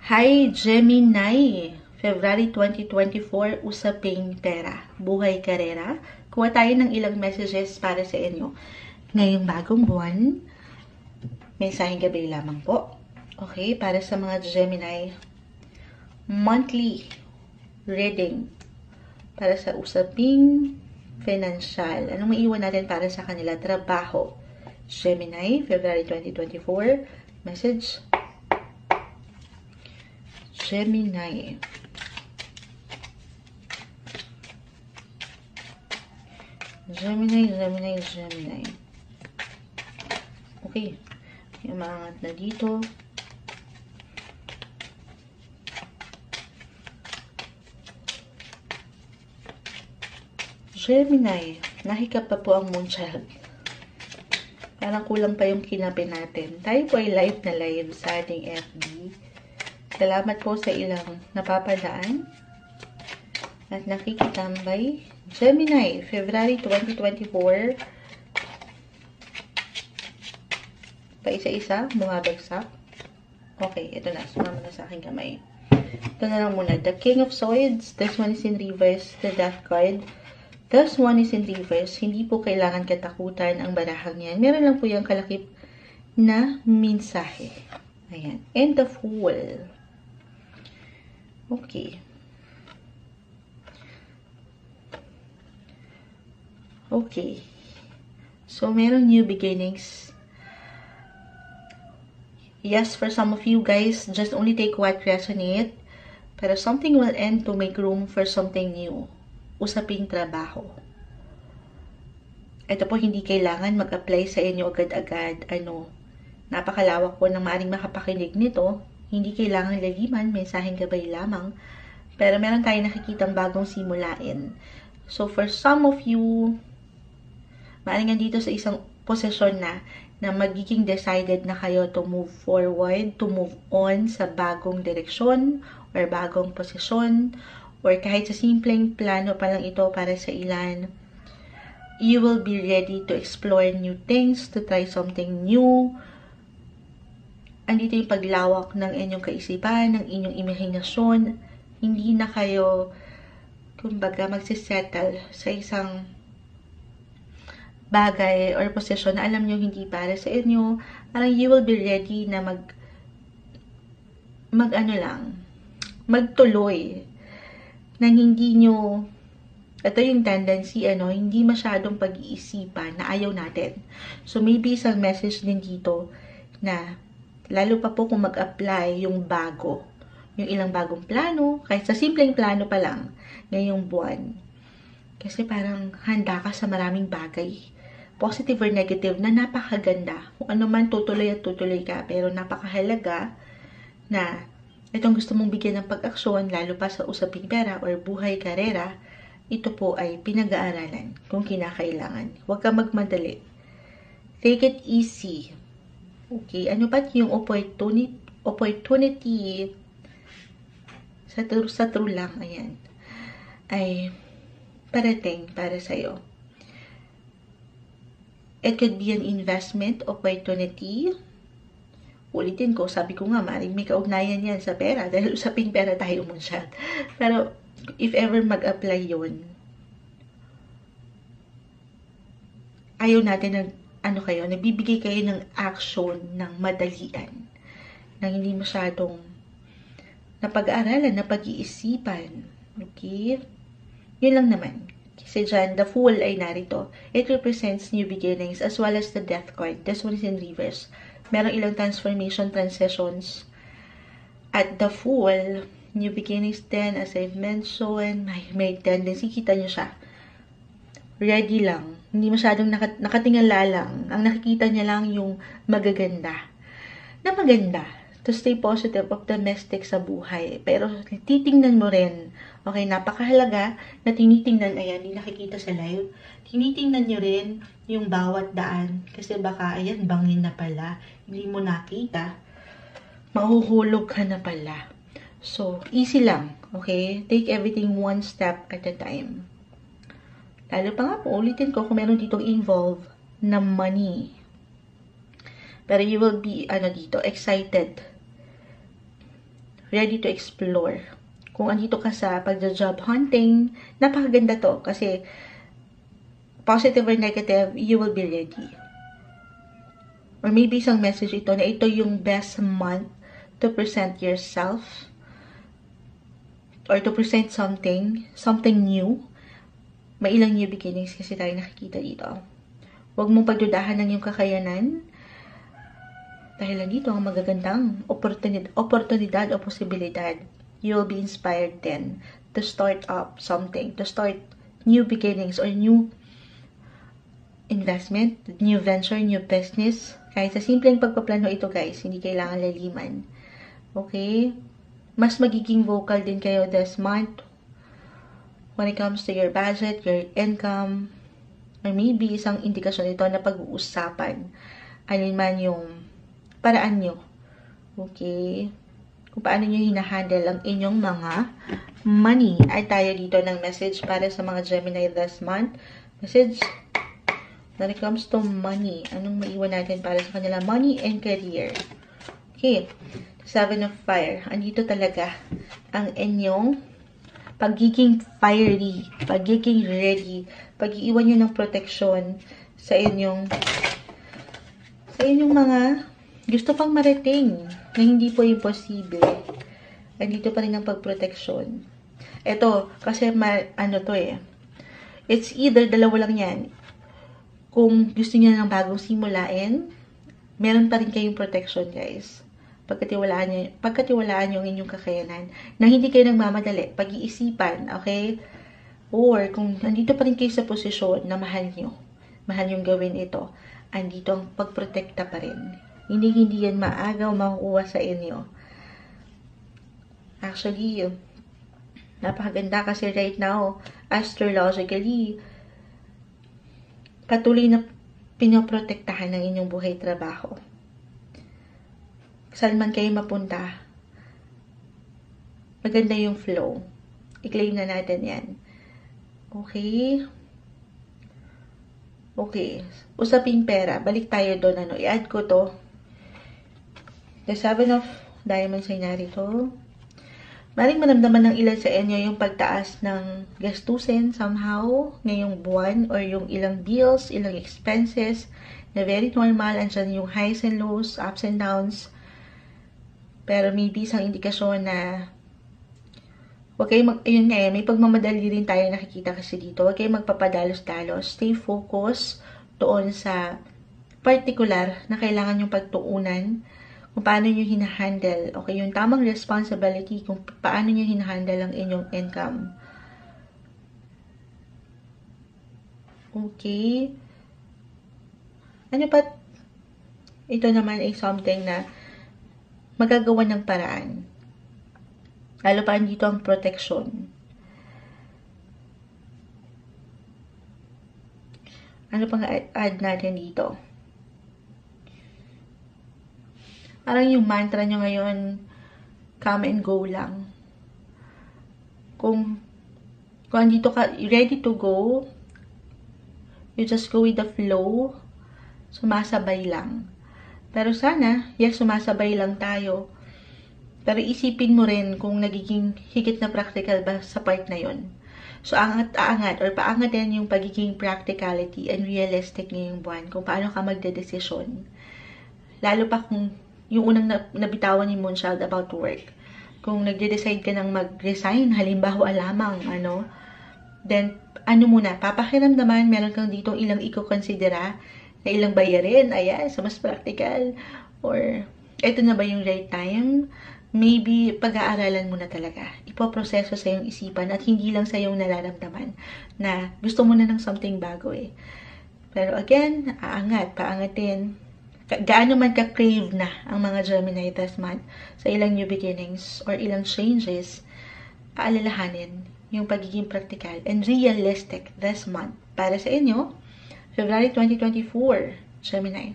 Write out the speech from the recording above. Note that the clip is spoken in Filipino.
Hi Gemini! February 2024, usaping pera, buhay karera. Kuha tayo ng ilang messages para sa inyo. Ngayong bagong buwan, mensaheng gabi lamang po. Okay, para sa mga Gemini, monthly reading para sa usaping financial. Anong maiwan natin para sa kanila? Trabaho. Gemini, February 2024, message. Gemini. Gemini. Okay. Yung maangat na dito. Gemini. Nahikap pa po ang Moonchild. Parang kulang pa yung kinapin natin. Tayo po ay live na live sa ating FB. Salamat po sa ilang napapadaan at nakikitambay. Gemini, February 2024. Paisa-isa, bumabagsak. Okay, ito na. Sumama na sa aking kamay. Ito na lang muna. The King of Swords. This one is in reverse. The Death card. This one is in reverse. Hindi po kailangan katakutan ang barahang yan. Meron lang po yung kalakip na mensahe. Ayan. And the Fool. Okay. Okay. So, meron new beginnings. Yes, for some of you guys, just only take what resonate. Pero something will end to make room for something new. Usaping trabaho. Ito po, hindi kailangan mag-apply sa inyo agad-agad. Napakalawak po ng maaring makapakinig nito. Hindi kailangan laliman, mensaheng gabay lamang. Pero meron tayong nakikitang bagong simulain. So, for some of you, maaring nandito sa isang posisyon na magiging decided na kayo to move forward, to move on sa bagong direksyon, or bagong posisyon, or kahit sa simpleng plano pa lang ito para sa ilan. You will be ready to explore new things, to try something new. Andito yung paglawak ng inyong kaisipan, ng inyong imahinasyon. Hindi na kayo, kumbaga, magsisettle sa isang bagay or posisyon na alam nyo hindi para sa inyo. Parang you will be ready na magtuloy. Nang hindi nyo, ito yung tendency, hindi masyadong pag-iisipan na ayaw natin. So, maybe isang message din dito na lalo pa po kung mag-apply yung bago. Yung ilang bagong plano, kahit sa simpleng plano pa lang, ngayong buwan. Kasi parang handa ka sa maraming bagay. Positive or negative na napakaganda. Kung ano man, tutuloy at tutuloy ka. Pero napakahalaga na itong gusto mong bigyan ng pag-aksyon, lalo pa sa usaping pera or buhay karera, ito po ay pinag-aaralan kung kinakailangan. Huwag ka magmadali. Take it easy. Okay, ano ba yung opportunity sa true lang, ayan, ay parating para sa'yo. It could be an investment opportunity. Ulitin ko, sabi ko nga, maaaring may kaugnayan yan sa pera, dahil usaping pera tayo Moonchild. Pero, if ever mag-apply yun, ayaw natin ng nagbibigay kayo ng action ng madalian, ng hindi masyadong napag-aaralan, napag-iisipan. Okay? Yun lang naman. Kasi dyan, the Fool ay narito. It represents new beginnings as well as the Death card. This one is in reverse. Merong ilang transformation, transitions. At the Fool, new beginnings din, as I've mentioned, may tendency, kita nyo siya. Ready lang. Hindi masyadong nakatingala lang. Ang nakikita niya lang yung magaganda. Na maganda. To stay positive, optimistic sa buhay. Pero titingnan mo rin. Okay, napakahalaga na tinitingnan, ayan, hindi nakikita sa live. Tinitingnan nyo rin yung bawat daan. Kasi baka, ayan, bangin na pala. Hindi mo nakita. Mahuhulog ka na pala. So, easy lang. Okay? Take everything one step at a time. Lalo pa nga po, ulitin ko kung meron ditong involve na money. Pero you will be, dito, excited ready to explore. Kung andito ka sa pagja-job hunting, napakaganda to kasi positive or negative, you will be ready. Or maybe isang message ito na ito yung best month to present yourself or to present something new. May ilang new beginnings kasi tayo nakikita dito. Huwag mong pagdudahan ng iyong kakayanan dahil nandito ang magagandang oportunidad o posibilidad. You will be inspired then to start up something, to start new beginnings or new investment, new venture, new business. Kahit sa simpleng pagpaplano ito guys, hindi kailangan laliman. Okay? Mas magiging vocal din kayo this month when it comes to your budget, your income, or maybe isang indikasyon ito na pag-uusapan. Alin man yung paraan nyo. Okay? Kung paano nyo hinahandle ang inyong mga money. Ay tayo dito ng message para sa mga Gemini this month. Message when it comes to money. Anong maiwan natin para sa kanila? Money and career. Okay. 7 of Fire. Andito talaga ang inyong pagiging fiery, pagiging ready, pag-iiwan nyo ng protection sa inyong mga gusto pang marating na hindi po imposible. Andito pa rin ang pagproteksyon. Ito, kasi it's either dalawa lang yan. Kung gusto niyo ng bagong simulain, meron pa rin kayong protection, guys. Pagkatiwalaan niyo ang inyong kakayanan na hindi kayo nagmamadali, pag-iisipan, okay? Or kung nandito pa rin kayo sa posisyon na mahal yung gawin ito, andito ang pagprotekta pa rin. Hindi yan maaga o makukuha sa inyo. Actually, napakaganda kasi right now, astrologically, patuloy na pinoprotektahan ng inyong buhay trabaho. Saan man kayo mapunta, maganda yung flow. I-claim na natin yan. Okay? Okay. Usaping pera. Balik tayo doon. I-add ko to. The 7 of Diamonds ay narito. Maring maramdaman ng ilan sa inyo yung pagtaas ng gastusin somehow ngayong buwan or yung ilang bills, ilang expenses na very normal. Andyan yung highs and lows, ups and downs. Pero maybe isang indikasyon na ayun nga may pagmamadali rin tayo nakikita kasi dito. Huwag kayong magpapadalos-dalos. Stay focused doon sa particular na kailangan yung pagtuunan. Kung paano nyo hinahandle. Okay, yung tamang responsibility kung paano nyo hinahandle ang inyong income. Okay. Ano pa? Ito naman ay something na magagawa ng paraan. Lalo pa dito ang protection. Ano pang add natin dito? Parang yung mantra nyo ngayon, come and go lang. Kung andito ka, ready to go, you just go with the flow, sumasabay lang. Pero sana, yes, sumasabay lang tayo. Pero isipin mo rin kung nagiging higit na practical ba sa part na yon. So, aangat or paangatin yung pagiging practicality and realistic ngayong buwan kung paano ka magdedesisyon. Lalo pa kung yung unang nabitawan ni Moonchild about work. Kung nagde-decide ka ng mag-resign, halimbawa lamang, then, muna, papakiramdaman, meron kang dito ilang iko-considera na ilang bayarin, ayan, so mas practical, or, eto na ba yung right time? Maybe, pag-aaralan mo na talaga. Ipoproseso sa iyong isipan at hindi lang sa iyong nararamdaman na gusto mo na ng something bago eh. Pero again, paangatin. Gaano man ka-crave na ang mga Gemini this month sa ilang new beginnings or ilang changes, aalalahanin yung pagiging practical and realistic this month. Para sa inyo, February 2024, Gemini.